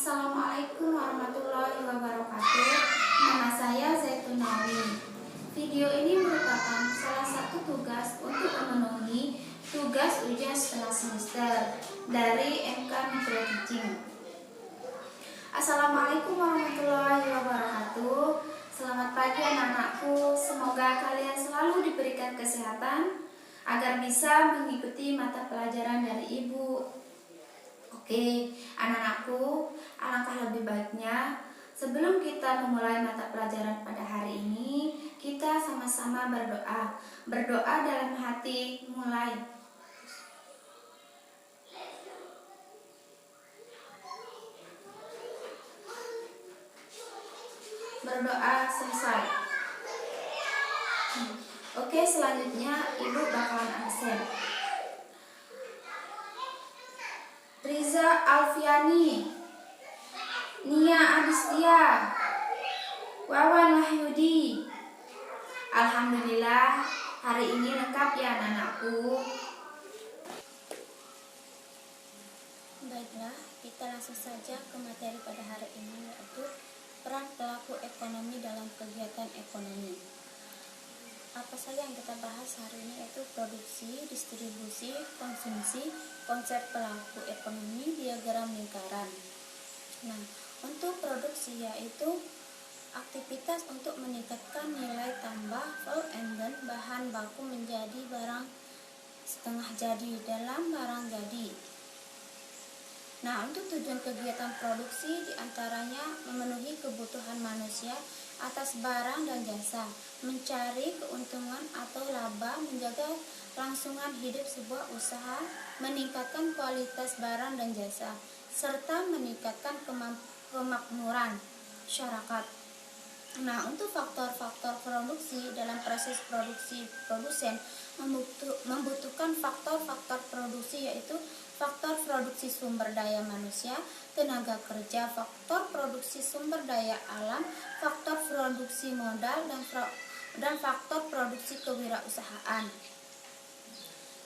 Assalamualaikum warahmatullahi wabarakatuh. Nama saya Zaitun Nawi. Video ini merupakan salah satu tugas untuk memenuhi tugas ujian setengah semester dari MK Micro Teaching. Assalamualaikum warahmatullahi wabarakatuh. Selamat pagi anak-anakku. Semoga kalian selalu diberikan kesehatan agar bisa mengikuti mata pelajaran dari Ibu. Oke, anak-anakku, alangkah lebih baiknya sebelum kita memulai mata pelajaran pada hari ini, kita sama-sama berdoa. Berdoa dalam hati, mulai. Berdoa selesai. Oke, selanjutnya Ibu bakalan absen. Riza Alfiani, Nia Adistia, Wawan Wahyudi. Alhamdulillah, hari ini lengkap ya anak-anakku. Baiklah, kita langsung saja ke materi pada hari ini, yaitu peran pelaku ekonomi dalam kegiatan ekonomi. Apa saja yang kita bahas hari ini, yaitu produksi, distribusi, konsumsi, konsep pelaku ekonomi, diagram lingkaran. Nah, untuk produksi yaitu aktivitas untuk meningkatkan nilai tambah bahan baku menjadi barang setengah jadi dalam barang jadi. Nah, untuk tujuan kegiatan produksi diantaranya memenuhi kebutuhan manusia atas barang dan jasa, mencari keuntungan atau laba, menjaga kelangsungan hidup sebuah usaha, meningkatkan kualitas barang dan jasa, serta meningkatkan kemakmuran masyarakat. Nah, untuk faktor-faktor produksi dalam proses produksi, produsen membutuhkan faktor-faktor produksi, yaitu faktor produksi sumber daya manusia, tenaga kerja, faktor produksi sumber daya alam, faktor produksi modal, dan faktor produksi kewirausahaan.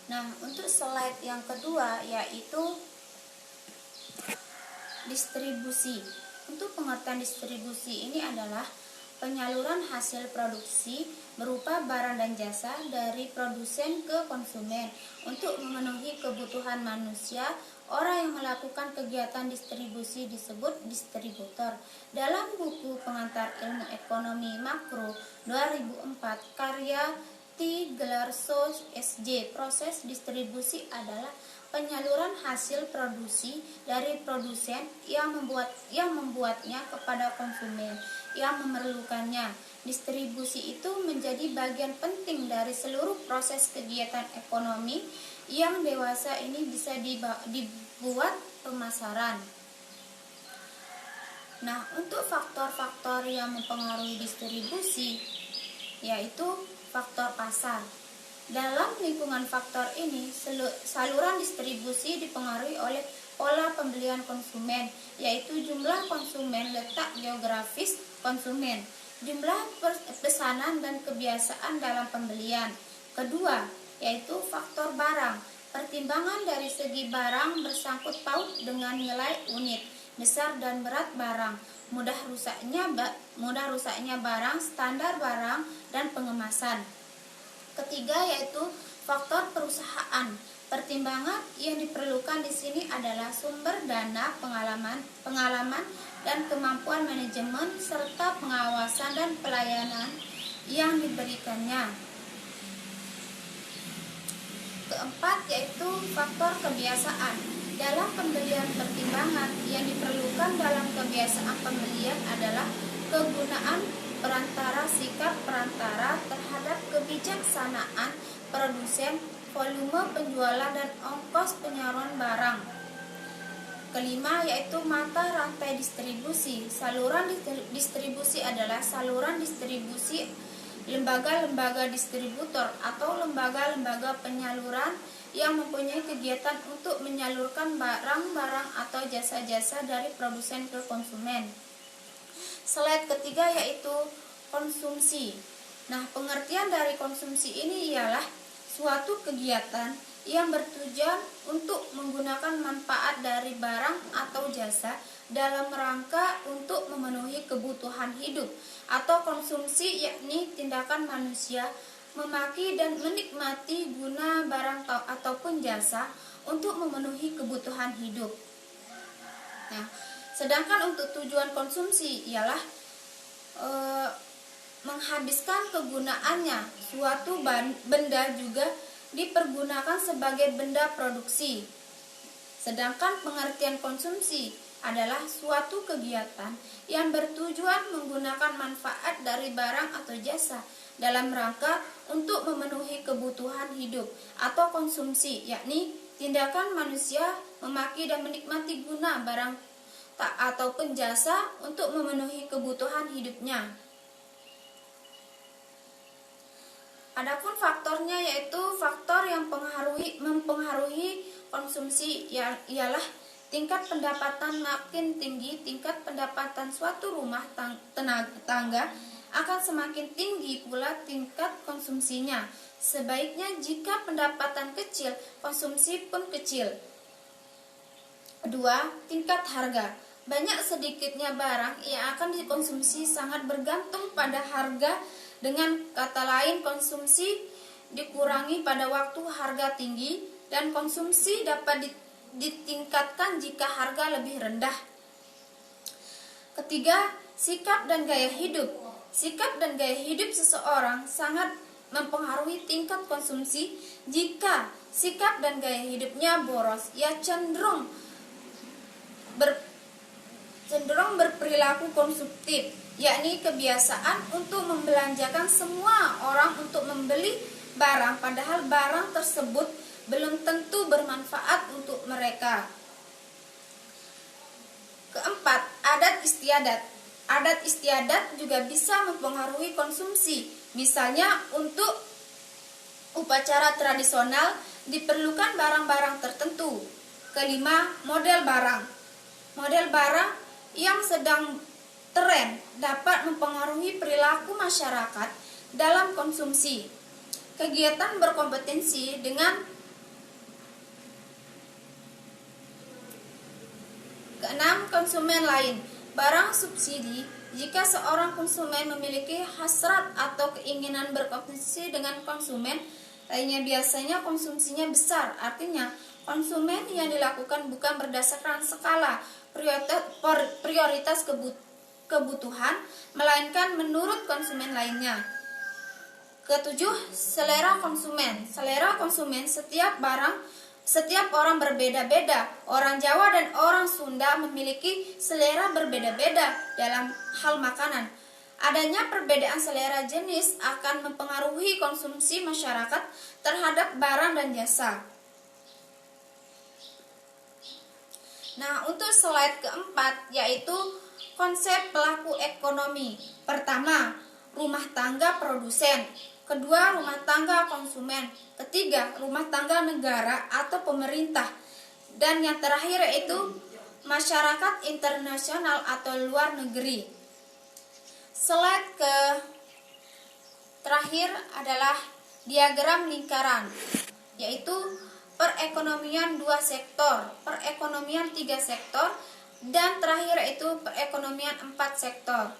Nah, untuk slide yang kedua yaitu distribusi. Untuk pengertian distribusi ini adalah penyaluran hasil produksi berupa barang dan jasa dari produsen ke konsumen untuk memenuhi kebutuhan manusia. Orang yang melakukan kegiatan distribusi disebut distributor. Dalam buku Pengantar Ilmu Ekonomi Makro 2004 karya T. Gelarso SJ, proses distribusi adalah penyaluran hasil produksi dari produsen yang membuatnya kepada konsumen yang memerlukannya. Distribusi itu menjadi bagian penting dari seluruh proses kegiatan ekonomi yang dewasa ini bisa dibuat pemasaran. Nah, untuk faktor-faktor yang mempengaruhi distribusi yaitu faktor pasar. Dalam lingkungan faktor ini, saluran distribusi dipengaruhi oleh pola pembelian konsumen, yaitu jumlah konsumen, letak geografis konsumen, jumlah pesanan dan kebiasaan dalam pembelian. Kedua, yaitu faktor barang. Pertimbangan dari segi barang bersangkut paut dengan nilai unit, besar dan berat barang, mudah rusaknya barang, standar barang, dan pengemasan. Ketiga, yaitu faktor perusahaan. Pertimbangan yang diperlukan di sini adalah sumber dana, pengalaman dan kemampuan manajemen serta pengawasan dan pelayanan yang diberikannya. Keempat, yaitu faktor kebiasaan. Dalam pembelian, pertimbangan yang diperlukan dalam kebiasaan pembelian adalah kegunaan sikap perantara terhadap kebijaksanaan produsen, volume penjualan dan ongkos penyaluran barang. Kelima, yaitu mata rantai distribusi. Saluran distribusi adalah saluran distribusi lembaga-lembaga distributor atau lembaga-lembaga penyaluran yang mempunyai kegiatan untuk menyalurkan barang-barang atau jasa-jasa dari produsen ke konsumen. Slide ketiga yaitu konsumsi. Nah, pengertian dari konsumsi ini ialah suatu kegiatan yang bertujuan untuk menggunakan manfaat dari barang atau jasa dalam rangka untuk memenuhi kebutuhan hidup atau konsumsi, yakni tindakan manusia memaki dan menikmati guna barang ataupun jasa untuk memenuhi kebutuhan hidup. Nah, sedangkan untuk tujuan konsumsi ialah menghabiskan kegunaannya. Suatu benda juga dipergunakan sebagai benda produksi. Sedangkan pengertian konsumsi adalah suatu kegiatan yang bertujuan menggunakan manfaat dari barang atau jasa dalam rangka untuk memenuhi kebutuhan hidup atau konsumsi, yakni tindakan manusia memaki dan menikmati guna barang ataupun jasa untuk memenuhi kebutuhan hidupnya. Adapun faktornya yaitu faktor yang mempengaruhi konsumsi ialah tingkat pendapatan. Makin tinggi tingkat pendapatan suatu rumah tangga, akan semakin tinggi pula tingkat konsumsinya. Sebaiknya jika pendapatan kecil, konsumsi pun kecil. 2. Tingkat harga. Banyak sedikitnya barang yang akan dikonsumsi sangat bergantung pada harga. Dengan kata lain, konsumsi dikurangi pada waktu harga tinggi dan konsumsi dapat ditingkatkan jika harga lebih rendah. 3. Sikap dan gaya hidup. Sikap dan gaya hidup seseorang sangat mempengaruhi tingkat konsumsi. Jika sikap dan gaya hidupnya boros, ia cenderung berperilaku konsumtif, yakni kebiasaan untuk membelanjakan semua orang untuk membeli barang, padahal barang tersebut belum tentu bermanfaat untuk mereka. 4. Adat istiadat. Adat istiadat juga bisa mempengaruhi konsumsi. Misalnya untuk upacara tradisional diperlukan barang-barang tertentu. 5. Model barang. Model barang yang sedang tren dapat mempengaruhi perilaku masyarakat dalam konsumsi. Kegiatan berkompetensi dengan 6. Konsumen lain. Barang subsidi. Jika seorang konsumen memiliki hasrat atau keinginan berkompetisi dengan konsumen lainnya, biasanya konsumsinya besar. Artinya, konsumen yang dilakukan bukan berdasarkan skala prioritas kebutuhan, melainkan menurut konsumen lainnya. 7. Selera konsumen. Selera konsumen setiap orang berbeda-beda. Orang Jawa dan orang Sunda memiliki selera berbeda-beda dalam hal makanan. Adanya perbedaan selera jenis akan mempengaruhi konsumsi masyarakat terhadap barang dan jasa. Nah, untuk slide keempat yaitu konsep pelaku ekonomi. Pertama, rumah tangga produsen. Kedua, rumah tangga konsumen. Ketiga, rumah tangga negara atau pemerintah. Dan yang terakhir yaitu masyarakat internasional atau luar negeri. Slide ke terakhir adalah diagram lingkaran, yaitu perekonomian 2 sektor, perekonomian 3 sektor, dan terakhir yaitu perekonomian 4 sektor.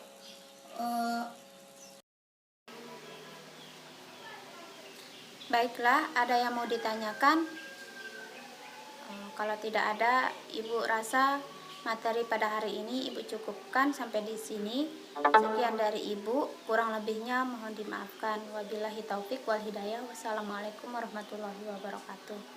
Baiklah, ada yang mau ditanyakan? Kalau tidak ada, Ibu rasa materi pada hari ini Ibu cukupkan sampai di sini. Sekian dari Ibu, kurang lebihnya mohon dimaafkan. Wabillahi taufik wal hidayah. Wassalamualaikum warahmatullahi wabarakatuh.